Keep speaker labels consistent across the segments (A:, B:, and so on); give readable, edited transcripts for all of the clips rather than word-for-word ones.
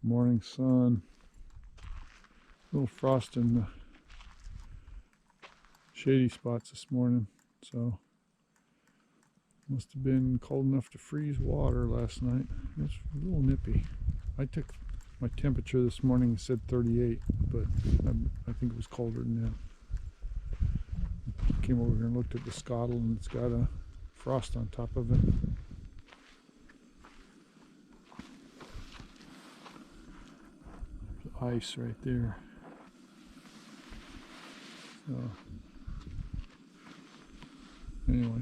A: Morning sun. A little frost in the shady spots this morning, so must have been cold enough to freeze water last night. It's a little nippy. I took my temperature this morning, it said 38, but I think it was colder than that. Came over here and looked at the scuttle, and it's got a frost on top of it. There's ice right there. So anyway,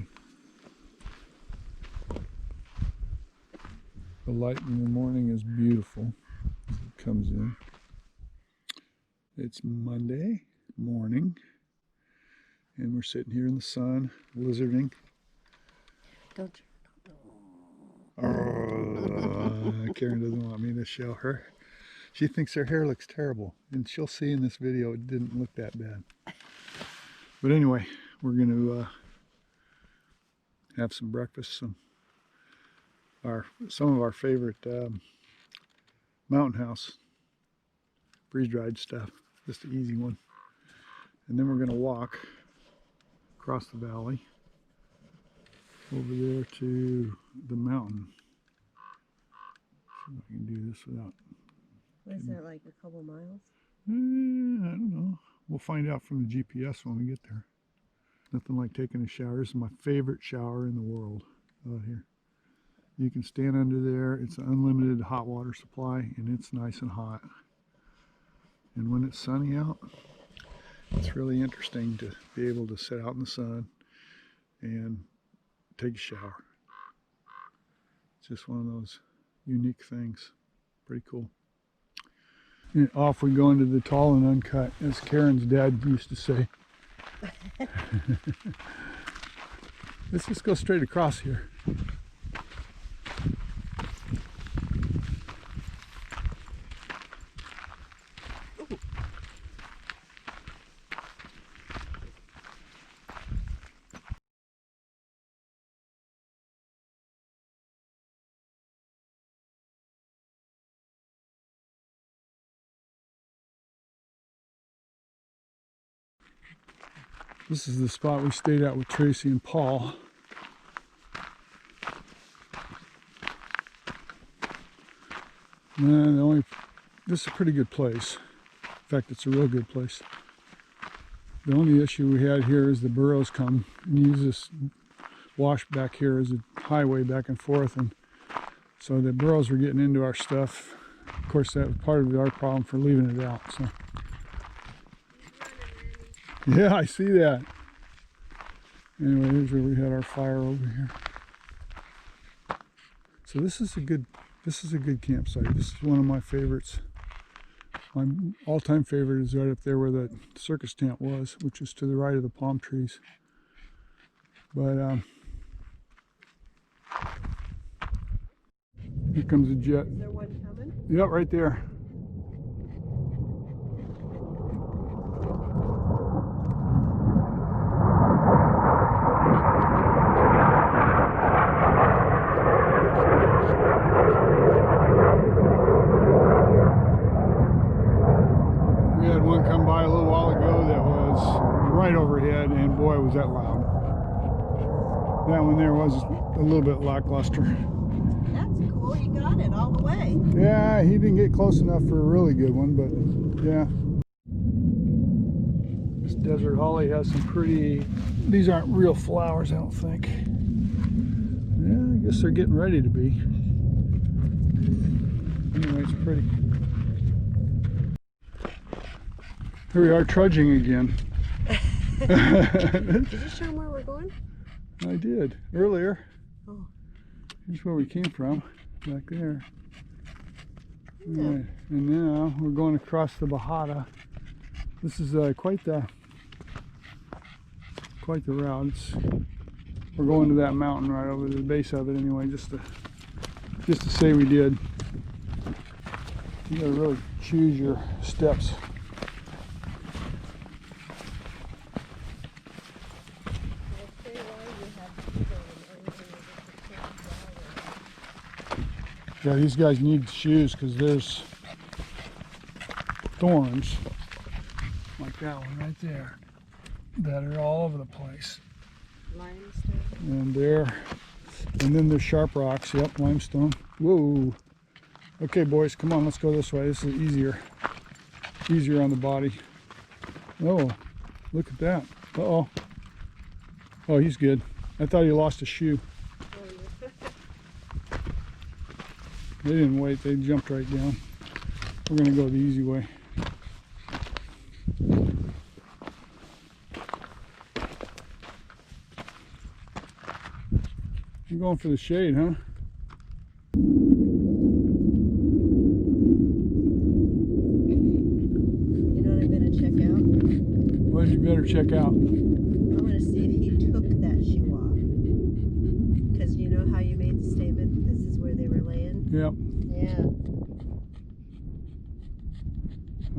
A: the light in the morning is beautiful as it comes in. It's Monday morning, and we're sitting here in the sun, lizarding.
B: Don't
A: you? Karen doesn't want me to show her. She thinks her hair looks terrible, and she'll see in this video it didn't look that bad. But anyway, we're going to have some breakfast, some of our favorite Mountain House freeze-dried stuff, just an easy one. And then we're going to walk across the valley over there to the mountain. See if I can do this without.
B: Is that like a couple miles?
A: I don't know. We'll find out from the GPS when we get there. Nothing like taking a shower. This is my favorite shower in the world out here. You can stand under there. It's an unlimited hot water supply, and it's nice and hot. And when it's sunny out, it's really interesting to be able to sit out in the sun and take a shower. It's just one of those unique things. Pretty cool. And off we go into the tall and uncut, as Karen's dad used to say. Let's just go straight across here. This is the spot we stayed at with Tracy and Paul. And this is a pretty good place. In fact, it's a real good place. The only issue we had here is the burros come and use this wash back here as a highway back and forth, and so the burros were getting into our stuff. Of course, that was part of our problem for leaving it out. So. Yeah, I see that. Anyway, here's where we had our fire over here. So this is a good campsite. This is one of my favorites. My all-time favorite is right up there where the circus tent was, which is to the right of the palm trees. But here comes a jet.
B: Is there one coming?
A: Yep, right there. We had one come by a little while ago that was right overhead, and boy was that loud. That one there was a little bit lackluster.
B: That's cool, you got it all the way.
A: Yeah, he didn't get close enough for a really good one, but yeah. This desert holly has some pretty, these aren't real flowers, I don't think. Yeah, I guess they're getting ready to be. Anyway, it's pretty. Here we are trudging again.
B: Did you show them where we're going?
A: I did, earlier.
B: Oh.
A: Here's where we came from, back there.
B: Yeah.
A: Right. And now we're going across the Bajada. This is quite the route. We're going to that mountain right over the base of it anyway, just to say we did. You gotta really choose your steps. Yeah, these guys need shoes because there's thorns, like that one right there, that are all over the place.
B: Limestone.
A: And then there's sharp rocks. Yep, limestone. Whoa. Okay, boys, come on, let's go this way. This is easier on the body. Oh, look at that. Uh-oh. Oh, he's good. I thought he lost a shoe. They didn't wait, they jumped right down. We're gonna go the easy way. You're going for the shade, huh?
B: You know what I'm going to check out?
A: What you better check out?
B: I'm going to see if he took that shoe off. Because you know how you made the statement, this is where they were laying?
A: Yep.
B: Yeah.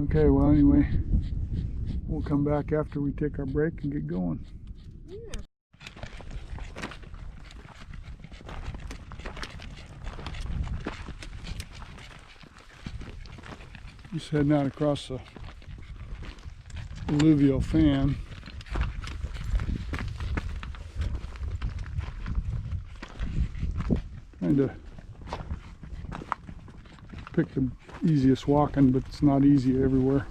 A: Okay, well anyway, we'll come back after we take our break and get going.
B: Yeah.
A: Just heading out across the alluvial fan. Trying to pick the easiest walking, but it's not easy everywhere.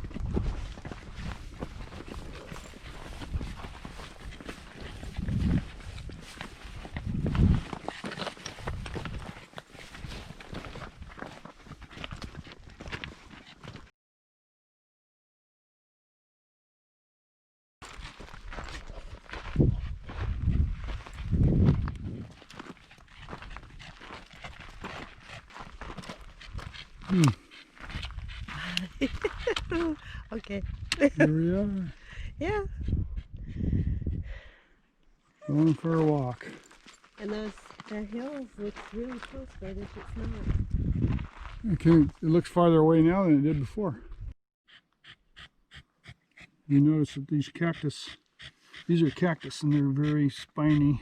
B: Okay.
A: Here we are,
B: Yeah.
A: going for a walk.
B: And that hills looks really close, but I think it's not.
A: It looks farther away now than it did before. You notice that these are cactus and they're very spiny.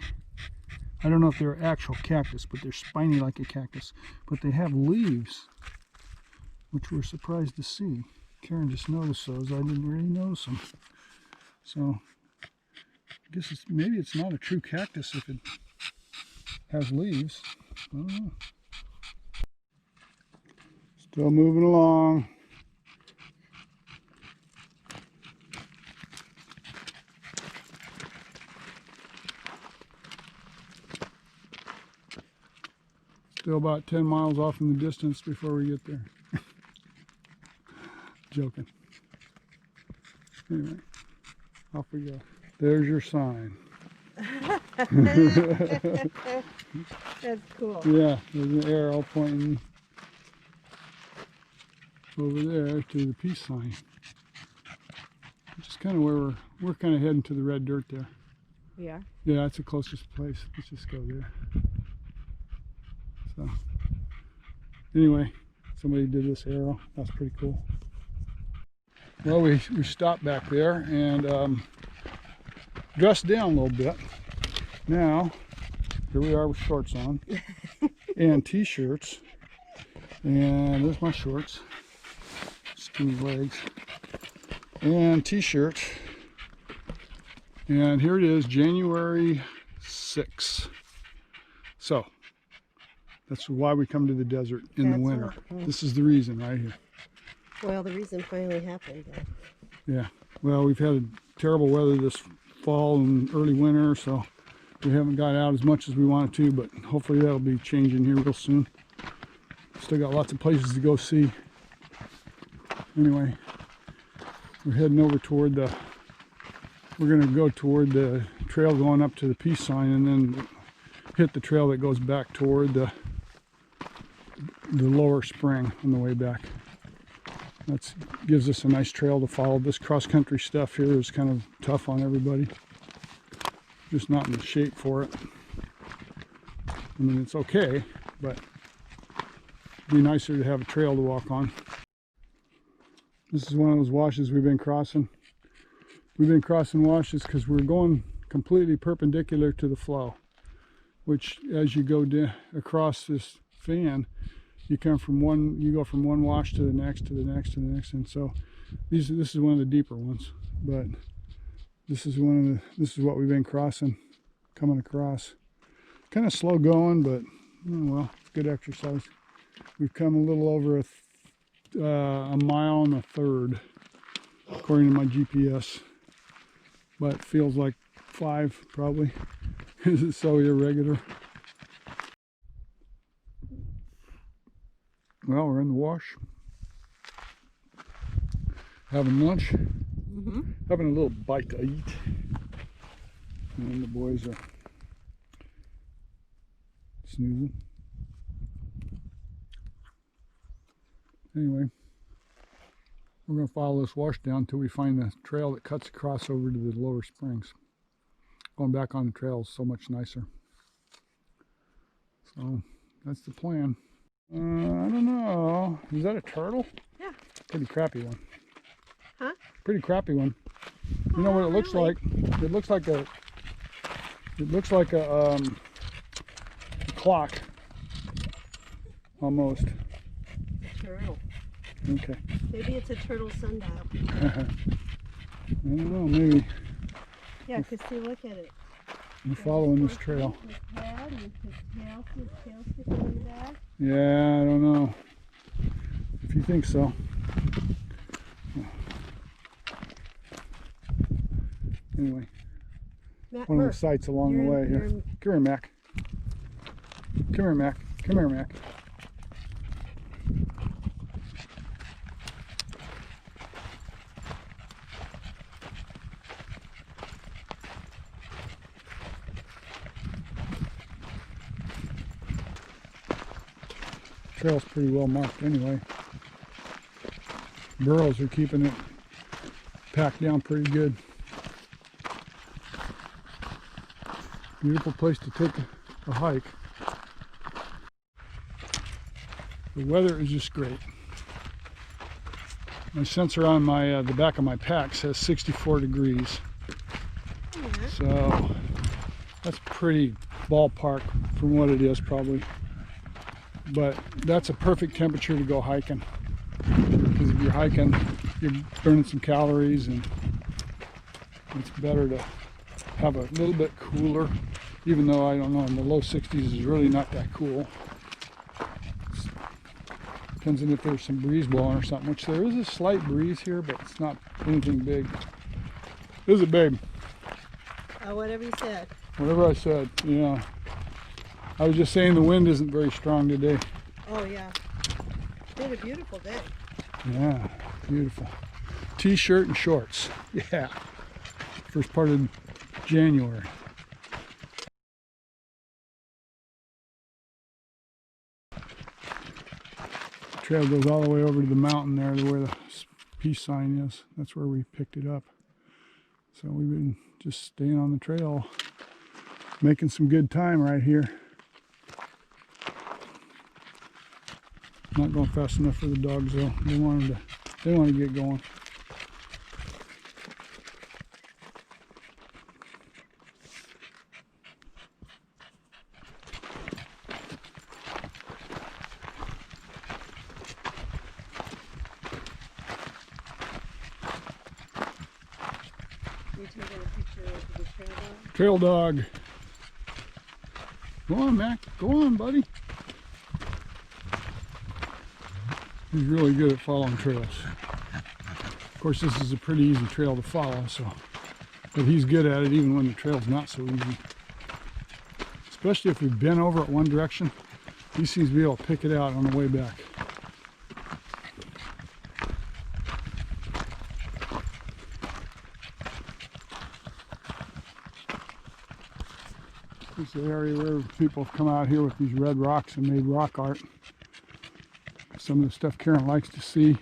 A: I don't know if they're actual cactus, but they're spiny like a cactus. But they have leaves, which we're surprised to see. Karen just noticed those. I didn't really notice them. So I guess maybe it's not a true cactus if it has leaves. I don't know. Still moving along. Still about 10 miles off in the distance before we get there. Joking. Anyway, off we go. There's your sign.
B: That's cool.
A: Yeah, there's an arrow pointing over there to the peace sign. Which is kind of where we're kind of heading to the red dirt there.
B: We are?
A: Yeah, that's the closest place. Let's just go there. So, anyway, somebody did this arrow. That's pretty cool. Well, we stopped back there and dressed down a little bit. Now, here we are with shorts on and t-shirts. And there's my shorts, skinny legs, and t-shirts. And here it is, January 6th. So, that's why we come to the desert in the winter. This is the reason right here.
B: Well, the reason finally happened.
A: Yeah, well, we've had terrible weather this fall and early winter, so we haven't got out as much as we wanted to, but hopefully that'll be changing here real soon. Still got lots of places to go see. Anyway, we're heading over toward we're going to go toward the trail going up to the peace sign and then hit the trail that goes back toward the lower spring on the way back. That gives us a nice trail to follow. This cross-country stuff here is kind of tough on everybody. Just not in the shape for it. I mean, it's okay, but it'd be nicer to have a trail to walk on. This is one of those washes we've been crossing. We've been crossing washes because we're going completely perpendicular to the flow, which as you go across this fan, you go from one wash to the next, to the next, to the next. And so This is one of the deeper ones, but this is what we've been coming across. Kind of slow going, but well, it's good exercise. We've come a little over a mile and a third, according to my GPS, but it feels like 5 probably. Is it so irregular? Well, we're in the wash, having lunch, having a little bite to eat, and the boys are snoozing. Anyway, we're going to follow this wash down until we find the trail that cuts across over to the lower springs. Going back on the trail is so much nicer. So that's the plan. I don't know. Is that a turtle?
B: Yeah.
A: Pretty crappy one.
B: Huh?
A: Pretty crappy one. You know what it looks like? It looks like a clock. Almost.
B: Turtle.
A: Okay.
B: Maybe it's a turtle sundial.
A: I don't know, maybe.
B: Yeah, because see, look at it.
A: I'm following this trail.
B: His head and his tail sticking in the back.
A: Yeah, I don't know. If you think so. Anyway,
B: Matt,
A: one of the sights along the way here. Come here, Mac. Come here, Mac. Come here, Mac. Trail's pretty well marked anyway. Burros are keeping it packed down pretty good. Beautiful place to take a hike. The weather is just great. My sensor on my the back of my pack says 64 degrees.
B: Yeah.
A: So that's pretty ballpark from what it is probably. But that's a perfect temperature to go hiking. Because if you're hiking, you're burning some calories, and it's better to have a little bit cooler, even though I don't know, in the low 60s is really not that cool. Depends on if there's some breeze blowing or something, which there is a slight breeze here, but it's not anything big. Is it, babe?
B: Whatever you said.
A: Whatever I said, yeah. I was just saying the wind isn't very strong today.
B: Oh, yeah. It's been a beautiful day.
A: Yeah, beautiful. T-shirt and shorts. Yeah. First part of January. Trail goes all the way over to the mountain there to where the peace sign is. That's where we picked it up. So we've been just staying on the trail, making some good time right here. Not going fast enough for the dogs though. They want to get going.
B: You taking a picture of the trail dog?
A: Trail dog. Go on, Mac. Go on, buddy. He's really good at following trails. Of course, this is a pretty easy trail to follow, but he's good at it even when the trail's not so easy. Especially if we've been over it one direction, he seems to be able to pick it out on the way back. This is the area where people have come out here with these red rocks and made rock art. Some of the stuff Karen likes to see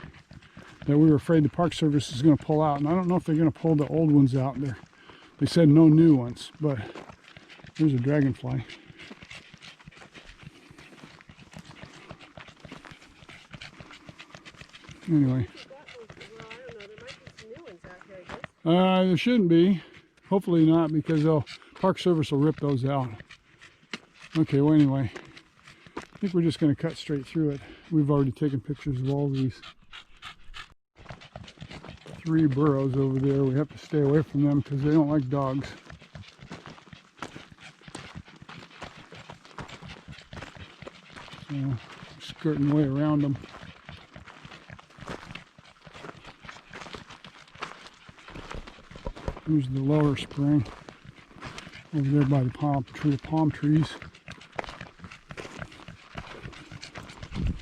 A: that we were afraid the Park Service is going to pull out. And I don't know if they're going to pull the old ones out there. They said no new ones, but there's a dragonfly. Anyway. There shouldn't be. Hopefully not, because Park Service will rip those out. Okay, well anyway. I think we're just going to cut straight through it. We've already taken pictures of all these. 3 burros over there. We have to stay away from them because they don't like dogs. So, skirting way around them. Here's the lower spring over there by the palm trees.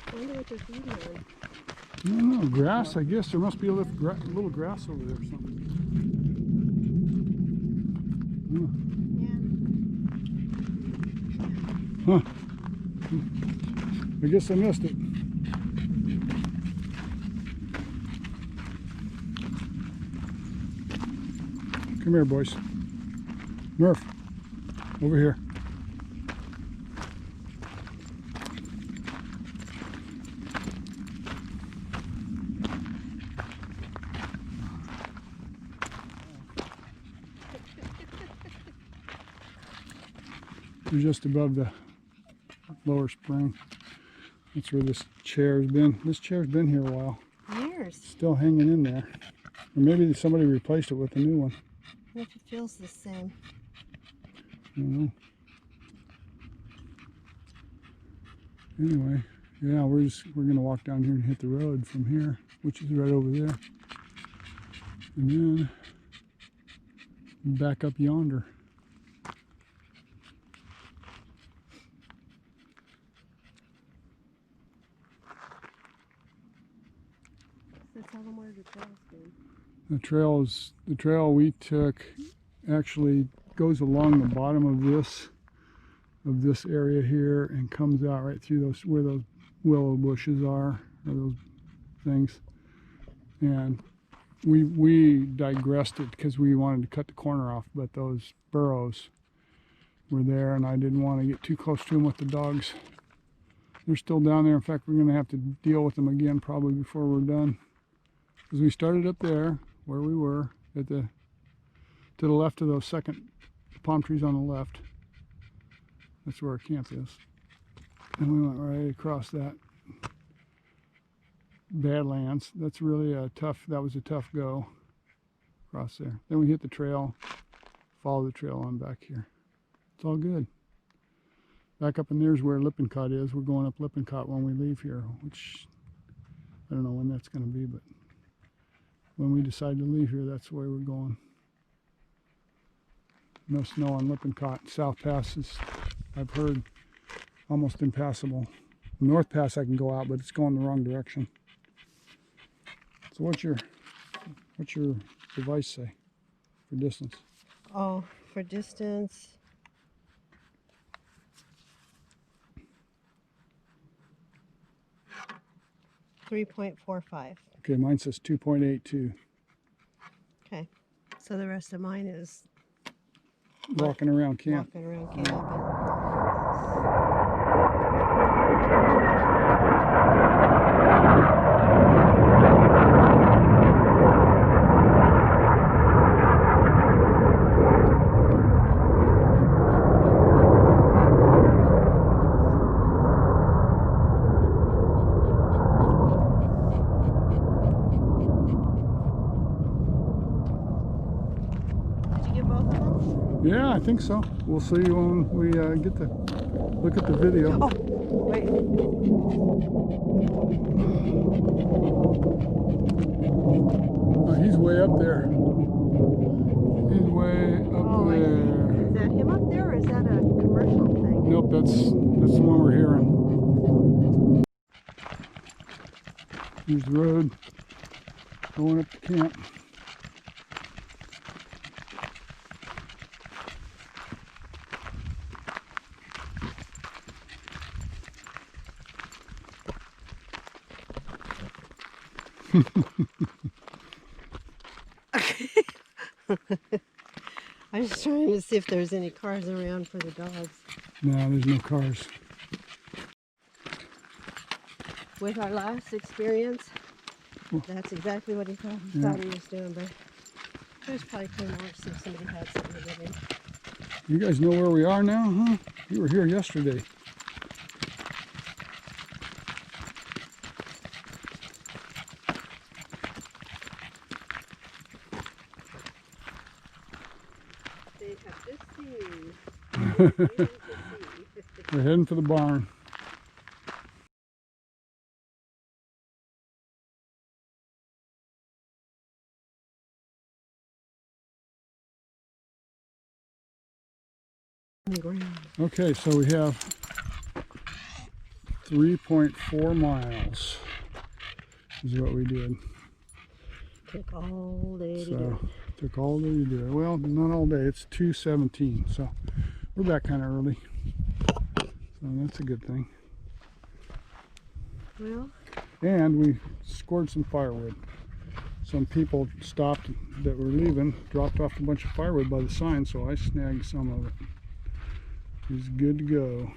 B: I wonder what they're feeding on.
A: I don't know, grass, I guess. There must be a little grass over there or something.
B: Yeah.
A: Huh. I guess I missed it. Come here, boys. Murph, over here. We're just above the lower spring. That's where this chair's been. This chair's been here a while.
B: Years.
A: Still hanging in there. Or maybe somebody replaced it with a new one.
B: What if it feels the same?
A: I don't know. Anyway, yeah, we're gonna walk down here and hit the road from here, which is right over there. And then back up yonder.
B: So tell them where the trail's been.
A: The trail we took actually goes along the bottom of this area here and comes out right through those where those willow bushes are, or those things. And we digressed it because we wanted to cut the corner off, but those burros were there and I didn't want to get too close to them with the dogs. They're still down there. In fact, we're going to have to deal with them again probably before we're done. Because we started up there where we were to the left of those second palm trees on the left. That's where our camp is. And we went right across that Badlands. That's really that was a tough go across there. Then we hit the trail, follow the trail on back here. It's all good. Back up in there's where Lippincott is. We're going up Lippincott when we leave here, which I don't know when that's going to be, but when we decide to leave here, that's the way we're going. No snow on Lippincott. South Pass is, I've heard, almost impassable. North Pass I can go out, but it's going the wrong direction. So what's your device say for distance?
B: Oh, for distance. .45.
A: Okay, mine says 2.82.
B: Okay, so the rest of mine is
A: Walking around camp.
B: walking around camp. Did you get both of them?
A: Yeah, I think so. We'll see when we get to look at the video.
B: Oh, wait.
A: Oh, he's way up there. He's way up
B: Oh, I see.
A: there.
B: Is that him up there, or is that a commercial thing?
A: Nope, that's the one we're hearing. Here's the road going up to camp.
B: I was trying to see if there's any cars around for the dogs.
A: No, there's no cars.
B: With our last experience,
A: Well,
B: that's exactly what he thought,
A: yeah.
B: he was doing, but I was probably coming over to see if somebody had something to get in.
A: You guys know where we are now, huh? You were here yesterday.
B: have just seen. Waiting to see.
A: We're heading for the barn.
B: On the ground.
A: Okay, so we have 3.4 miles is what we did.
B: Took all day to do
A: So
B: it.
A: took all day to do it. Well, not all day. It's 2:17, so we're back kind of early. So that's a good thing.
B: Well,
A: And we scored some firewood. Some people stopped that were leaving, dropped off a bunch of firewood by the sign, so I snagged some of it. It's good to go.